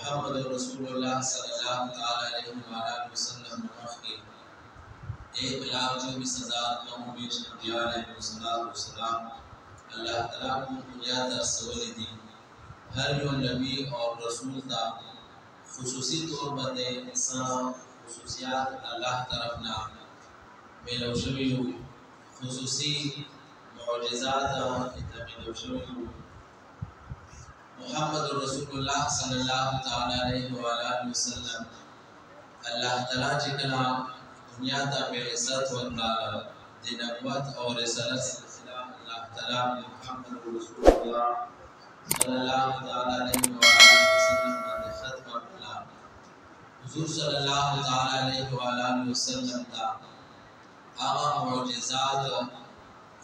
محمد रसूलुल्लाह सल्लल्लाहु अलैहि वसल्लम के 1,24,929 अल्लाह ताला को बुनियाद असवली दी। हर यो नबी और रसूल का खुसूसी तौर पर खुसूसियात अल्लाह तरफ ना मिलौशवी खुसूसी मौजज़ात मिलौशवी मुहम्मद रसूलुल्लाह सल्लल्लाहु अलैहि वसल्लम अल्लाह ताला जिकला दुनिया ता बेइज्जत वरना दी नबुवत और रिसालत सिलसिला अल्लाह ताला मुहम्मद रसूलुल्लाह सल्लल्लाहु अलैहि वसल्लम ने खत्म किया। हुजूर सल्लल्लाहु अलैहि वसल्लम ता आगा मौजज़ात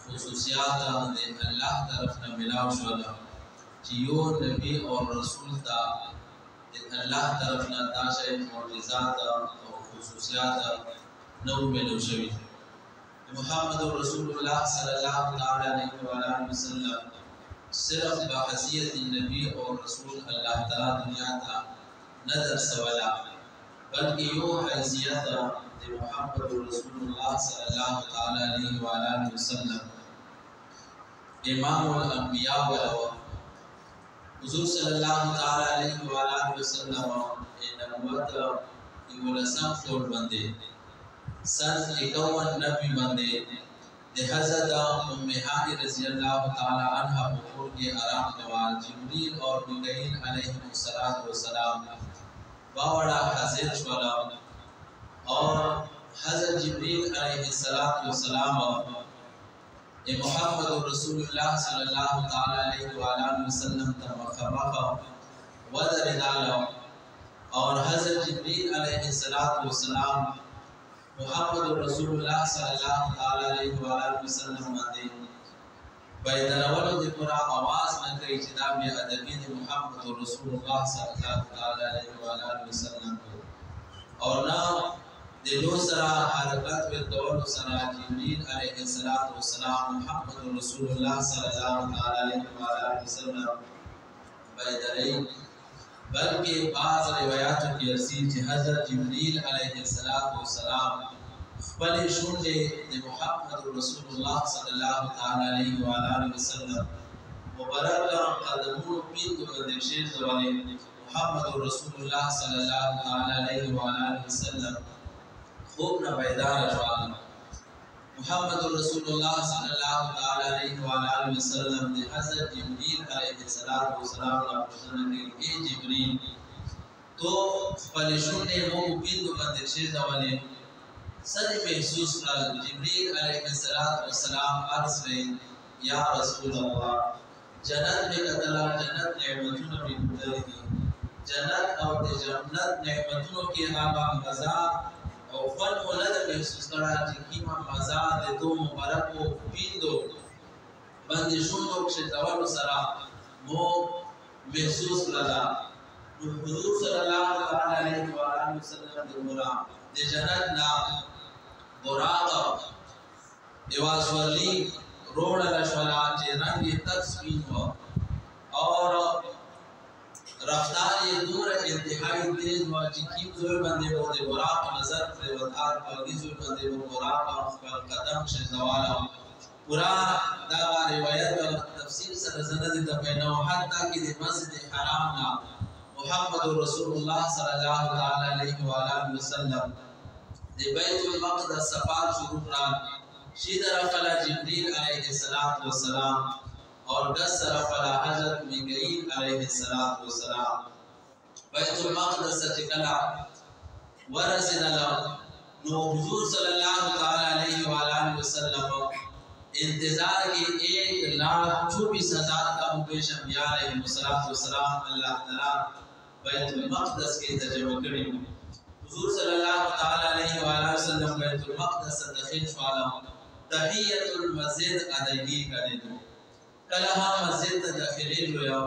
खुसूसियात दे अल्लाह तरफ न मिलाव शोला जियो नबी और रसूल ता अल्लाह तरफ ना दाशे मौजज़ात और खुसूसियात नौ मिलो शवी। मुहम्मद रसूलुल्लाह सल्लल्लाहु अलैहि वसल्लम सिर्फ बहसियत नबी और रसूल अल्लाह ताला दुनिया ता नजर सवाला बल्कि यो हैसियत दे मुहम्मद रसूलुल्लाह सल्लल्लाहु अलैहि वसल्लम इमामुल अंबिया व हुजूर सल्लल्लाहु अलैहि वसल्लम ए नबुवत इवलसम फ्लोर बंदे सन 51 नबी बंदे दे हज़रत उम्मे हानी रज़ी अल्लाह ताला अन्हा बुखूर के आराम नवाज जिब्रील और मिकाईल अलैहिस्सलाम बावड़ा हाजिर शवाला और हज़रत जिब्रील अलैहिस्सलाम ए मुहम्मद रसूलुल्लाह सल्लल्लाहु अलैहि वसल्लम तमखमख वदरिदाला और हज़रत जिब्रील अलैहिस्सलाम मुहम्मद रसूलुल्लाह सल्लल्लाहु अलैहि वसल्लम माते बैदरवल दे पूरा आवाज न कई चिदा में अदबी दे मुहम्मद रसूलुल्लाह सल्लल्लाहु अलैहि वसल्लम और ना दिलो सरा हरकत व तौल सरा जिब्रील अलैहिस्सलाम मुहम्मद रसूलुल्लाह सल्लल्लाहु अलैहि वसल्लम बैदरई बल्कि बाज़ रिवायातों की अर्सी कि हज़रत जिब्रील अलैहिस्सलाम खपले शुंडे दे मुहम्मद रसूलुल्लाह सल्लल्लाहु अलैहि वसल्लम मुबारक कदमों पीन को बंदिशे वाले मुहम्मद रसूलुल्लाह सल्लल्लाहु अलैहि वसल्लम खूब न बैदार जवान मुहम्मद रसूलुल्लाह सल्लल्लाहु अलैहि वसल्लम ने हज़रत जिब्रील अलैहिस्सलाम का प्रश्न के जिब्रील तो फलिशुन ने वो बिंदु बंदिशे वाले सदी महसूस कर जिब्रील अलैहिस्सलाम अर्ज़ में या रसूल अल्लाह जन्नत में कतला जन्नत नेमतों में गुजरी जन्नत और जन्नत नेमतों के आबा मज़ा और फल मोलद महसूस करा जिकीमा मज़ा दे दो मुबारक को बिंदु बंदिशों लोग से तवल सरा वो महसूस करा हुजूर सल्लल्लाहु अलैहि वसल्लम दे बोला दे जन्नत ना बोरागा देवासवली रोड लशवला जे रंग तस्वीर हो और रफ्तार ये दूर इंतहाई तेज हुआ जिकीम जोर बंदे वो दे बुराक नजर से वतार पगी जोर बंदे वो बुराक पर कदम से जवाला पूरा दावा रिवायत और तफसीर से सनद दफना हत्ता कि दे मस्जिद हराम ना मुहम्मद रसूलुल्लाह सल्लल्लाहु अलैहि वसल्लम दे बैतुल मक़दस सफार शुरू करान शीदर फला जिब्रील अलैहिस्सलाम और 10 तरफ वाला हज़रत मिकाईल अलैहिस्सलाम बैतुल मक़दस से चला वरसिला नो हुजूर सल्लल्लाहु अलैहि वसल्लम इंतजार के 1,24,000 का मुबेश अंबिया अलैहिस्सलाम अल्लाह ताला बैतुल मक़दस के तर्जुमा करी हुजूर सल्लल्लाहु अलैहि वसल्लम बैतुल मक़दस से दाखिल वाला तहियतुल मस्जिद अदगी करे दो कलहा मस्जिद दाखिले जो या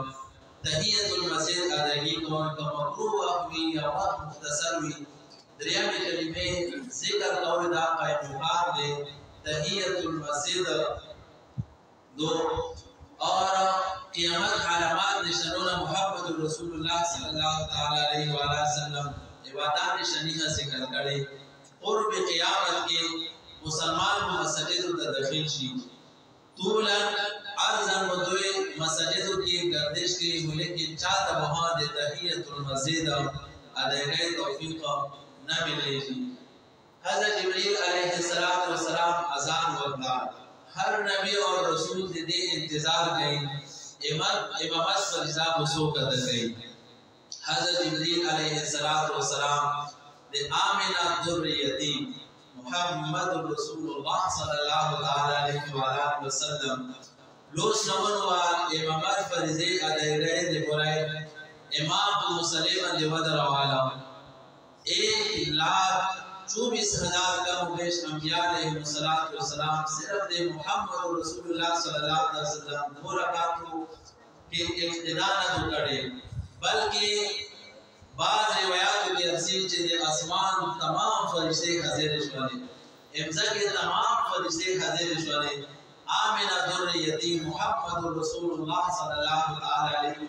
तहियतुल मस्जिद अदगी को मकरूह हुई या वक्त मुख्तसर हुई दरिया में कलिमे जिक्र और दा का मुहार दे तहियतुल मस्जिद दो और क़यामत अलामत निशानों मुहम्मद रसूलुल्लाह सल्लल्लाहु ताला अलैहि वसल्लम इबादत निशानियां जिक्र करे और क़यामत के मुसलमान मस्जिद दाखिल शी तूलन अर्जन बदुए मस्जिद की गर्दिश की होले कि चाहता वहां दे तहियतुल मस्जिद अदायगी तौफीक न मिलेगी। हज़रत जिब्रील अलैहिस्सलाम अज़ान वक़्त हर नबी और रसूल दे इंतजार कई इमामत फरिज़ा वसो कर गई। हज़रत जिब्रील अलैहिस्सलाम दे आमिना दुर्रियती मुहम्मद रसूलुल्लाह सल्लल्लाहु अलैहि वसल्लम लोस नमन व इमामत फरिज़े अदायगी दे बोराए इमाम मुसलिम दे वदर वाला 1,24,000 का मुबेश अंबिया अलैहिस्सलाम सिर्फ दे मुहम्मद रसूलुल्लाह सल्लल्लाहु अलैहि वसल्लम दो रकातों के इब्तिदा न करे बल्कि बाज़ रिवायात के अरसी जे आसमान तमाम फरिश्ते हाजिर शुने इम्जा के तमाम फरिश्ते हाजिर शुने आमिना दुर्रियती मुहम्मद रसूलुल्लाह सल्लल्लाहु अलैहि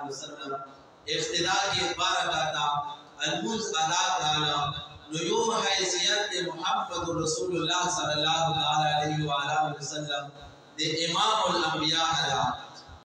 वसल्लम इब्तिदा के बारकाता अलमुज अदा ताला नुयो हैसियत मुहम्मद रसूलुल्लाह सल्लल्लाहु अलैहि वसल्लम दे इमामुल अंबिया अला